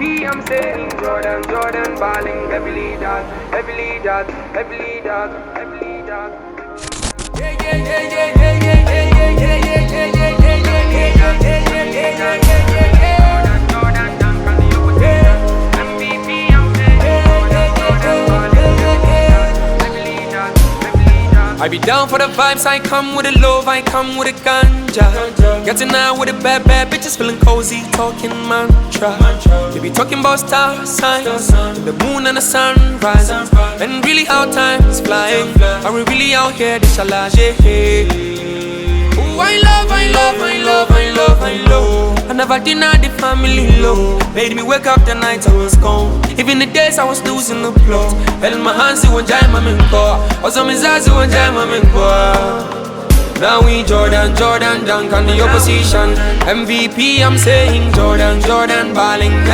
MVP, I'm saying Jordan, Jordan balling heavily dog, heavily dog, heavily dog, heavily dog. Yeah, yeah, yeah, yeah, yeah, yeah, yeah, yeah, yeah, yeah, yeah, yeah, yeah, yeah, yeah, yeah, yeah, yeah. Jordan, dunk on the opposition. MVP, I'm saying Jordan, balling heavily dog, heavily dog. I be down for the vibes, I come with the love, I come with the ganja. Getting out with the bad, bad bitches, feeling cozy, talking mantra. We be talking about star signs, the moon and the sunrise. And really how time is flying. Are we really out here, this shalash, oh, I love, I love, I love, I love, I love. I never denied the family love. Made me wake up the nights I was gone. Even the days I was losing the plot. Held my hands to one time, I'm in car. Also, my eyes to one time, I'm in car. Now we Jordan, Jordan, dunk on the opposition. MVP, I'm saying Jordan, Jordan balling heavily.